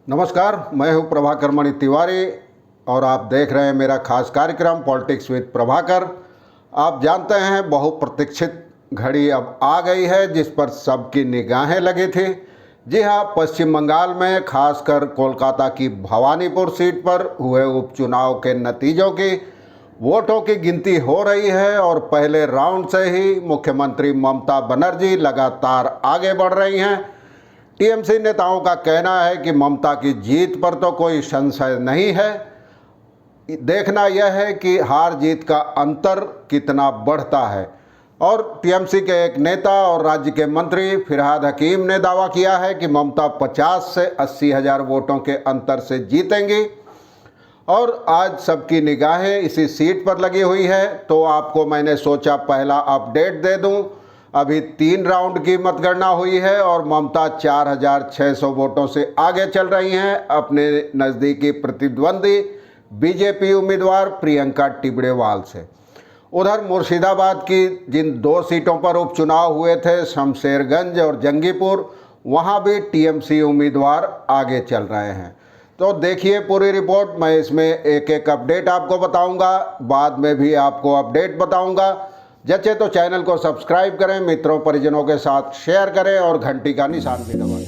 नमस्कार, मैं हूं प्रभाकर मणि तिवारी और आप देख रहे हैं मेरा खास कार्यक्रम पॉलिटिक्स विद प्रभाकर। आप जानते हैं बहुप्रतीक्षित घड़ी अब आ गई है जिस पर सबकी निगाहें लगी थी। जी हां, पश्चिम बंगाल में खासकर कोलकाता की भवानीपुर सीट पर हुए उपचुनाव के नतीजों की वोटों की गिनती हो रही है और पहले राउंड से ही मुख्यमंत्री ममता बनर्जी लगातार आगे बढ़ रही हैं। टीएमसी नेताओं का कहना है कि ममता की जीत पर तो कोई संशय नहीं है, देखना यह है कि हार जीत का अंतर कितना बढ़ता है। और टीएमसी के एक नेता और राज्य के मंत्री फिरहाद हकीम ने दावा किया है कि ममता 50 से 80 हज़ार वोटों के अंतर से जीतेंगी। और आज सबकी निगाहें इसी सीट पर लगी हुई है, तो आपको मैंने सोचा पहला अपडेट दे दूं। अभी 3 राउंड की मतगणना हुई है और ममता 4600 वोटों से आगे चल रही हैं अपने नज़दीकी प्रतिद्वंदी बीजेपी उम्मीदवार प्रियंका टिबड़ेवाल से। उधर मुर्शिदाबाद की जिन 2 सीटों पर उपचुनाव हुए थे, शमशेरगंज और जंगीपुर, वहां भी टीएमसी उम्मीदवार आगे चल रहे हैं। तो देखिए पूरी रिपोर्ट। मैं इसमें एक एक अपडेट आपको बताऊंगा, बाद में भी आपको अपडेट बताऊंगा। जैसे तो चैनल को सब्सक्राइब करें, मित्रों परिजनों के साथ शेयर करें और घंटी का निशान भी दबाएं।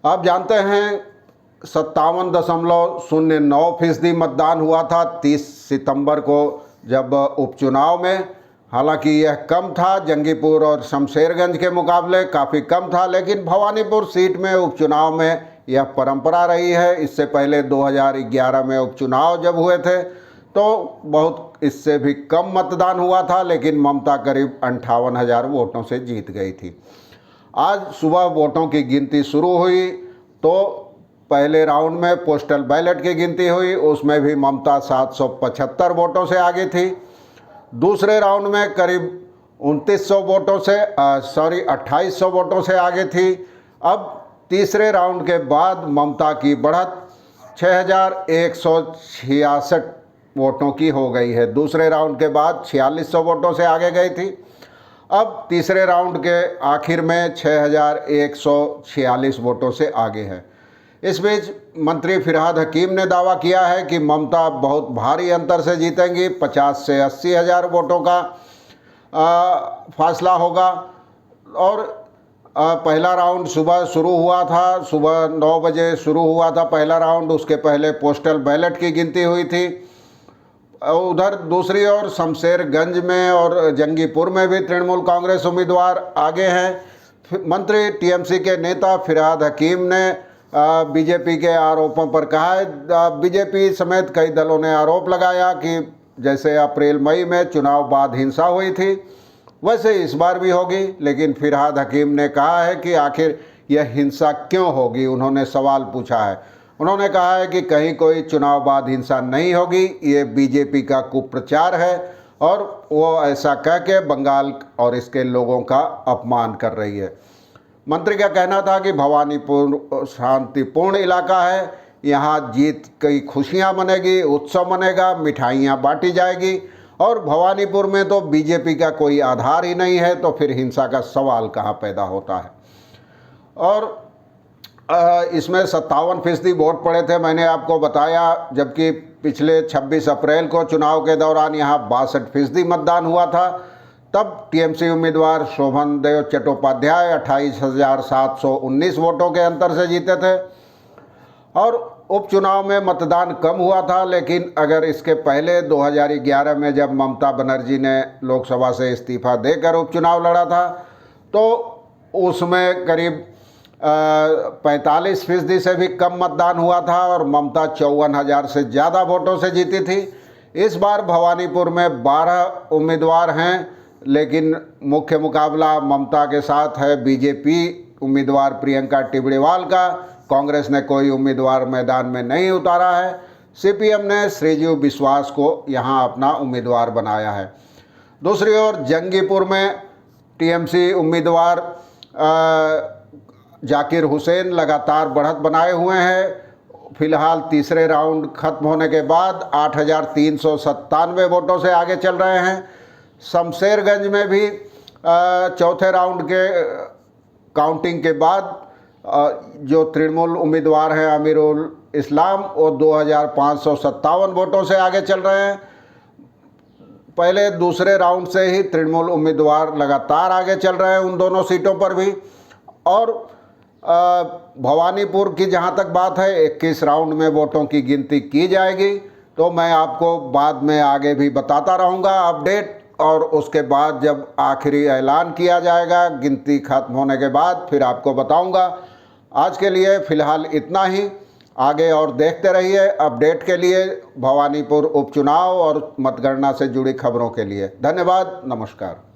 आप जानते हैं 57.09% मतदान हुआ था 30 सितंबर को जब उपचुनाव में। हालांकि यह कम था, जंगीपुर और शमशेरगंज के मुकाबले काफ़ी कम था, लेकिन भवानीपुर सीट में उपचुनाव में यह परंपरा रही है। इससे पहले 2011 में उपचुनाव जब हुए थे तो बहुत इससे भी कम मतदान हुआ था, लेकिन ममता करीब 58,000 वोटों से जीत गई थी। आज सुबह वोटों की गिनती शुरू हुई तो पहले राउंड में पोस्टल बैलेट की गिनती हुई, उसमें भी ममता 775 वोटों से आगे थी। दूसरे राउंड में करीब 2900 वोटों से 2800 वोटों से आगे थी। अब तीसरे राउंड के बाद ममता की बढ़त 6166 वोटों की हो गई है। दूसरे राउंड के बाद 4600 वोटों से आगे गई थी। अब तीसरे राउंड के आखिर में 6146 वोटों से आगे है। इस बीच मंत्री फिरहाद हकीम ने दावा किया है कि ममता बहुत भारी अंतर से जीतेंगी, 50 से 80 हज़ार वोटों का फासला होगा। और पहला राउंड सुबह शुरू हुआ था, सुबह 9 बजे शुरू हुआ था पहला राउंड। उसके पहले पोस्टल बैलेट की गिनती हुई थी। उधर दूसरी ओर शमशेरगंज में और जंगीपुर में भी तृणमूल कांग्रेस उम्मीदवार आगे हैं। मंत्री टीएमसी के नेता फिरहाद हकीम ने बीजेपी के आरोपों पर कहा है, बीजेपी समेत कई दलों ने आरोप लगाया कि जैसे अप्रैल मई में चुनाव बाद हिंसा हुई थी वैसे इस बार भी होगी। लेकिन फिरहाद हकीम ने कहा है कि आखिर यह हिंसा क्यों होगी, उन्होंने सवाल पूछा है। उन्होंने कहा है कि कहीं कोई चुनाव बाद हिंसा नहीं होगी, ये बीजेपी का कुप्रचार है और वो ऐसा कह के बंगाल और इसके लोगों का अपमान कर रही है। मंत्री का कहना था कि भवानीपुर शांतिपूर्ण इलाका है, यहाँ जीत की खुशियाँ मनेगी, उत्सव मनेगा, मिठाइयाँ बांटी जाएगी और भवानीपुर में तो बीजेपी का कोई आधार ही नहीं है, तो फिर हिंसा का सवाल कहाँ पैदा होता है। और इसमें 57% वोट पड़े थे, मैंने आपको बताया, जबकि पिछले 26 अप्रैल को चुनाव के दौरान यहाँ 62% मतदान हुआ था। तब टीएमसी उम्मीदवार शोभन देव चट्टोपाध्याय 28,719 वोटों के अंतर से जीते थे। और उपचुनाव में मतदान कम हुआ था, लेकिन अगर इसके पहले 2011 में जब ममता बनर्जी ने लोकसभा से इस्तीफा देकर उपचुनाव लड़ा था तो उसमें करीब 45% से भी कम मतदान हुआ था और ममता 54,000 से ज़्यादा वोटों से जीती थी। इस बार भवानीपुर में 12 उम्मीदवार हैं, लेकिन मुख्य मुकाबला ममता के साथ है बीजेपी उम्मीदवार प्रियंका टिबड़ेवाल का। कांग्रेस ने कोई उम्मीदवार मैदान में नहीं उतारा है। सीपीएम ने श्रीजीव बिश्वास को यहां अपना उम्मीदवार बनाया है। दूसरी ओर जंगीपुर में टीएमसी उम्मीदवार जाकिर हुसैन लगातार बढ़त बनाए हुए हैं। फिलहाल तीसरे राउंड खत्म होने के बाद 8,397 वोटों से आगे चल रहे हैं। शमशेरगंज में भी चौथे राउंड के काउंटिंग के बाद जो तृणमूल उम्मीदवार हैं अमीरुल इस्लाम, वो 2,557 वोटों से आगे चल रहे हैं। पहले दूसरे राउंड से ही तृणमूल उम्मीदवार लगातार आगे चल रहे हैं उन दोनों सीटों पर भी। और भवानीपुर की जहां तक बात है, 21 राउंड में वोटों की गिनती की जाएगी, तो मैं आपको बाद में आगे भी बताता रहूंगा अपडेट। और उसके बाद जब आखिरी ऐलान किया जाएगा गिनती खत्म होने के बाद, फिर आपको बताऊंगा। आज के लिए फ़िलहाल इतना ही। आगे और देखते रहिए अपडेट के लिए भवानीपुर उपचुनाव और मतगणना से जुड़ी खबरों के लिए। धन्यवाद, नमस्कार।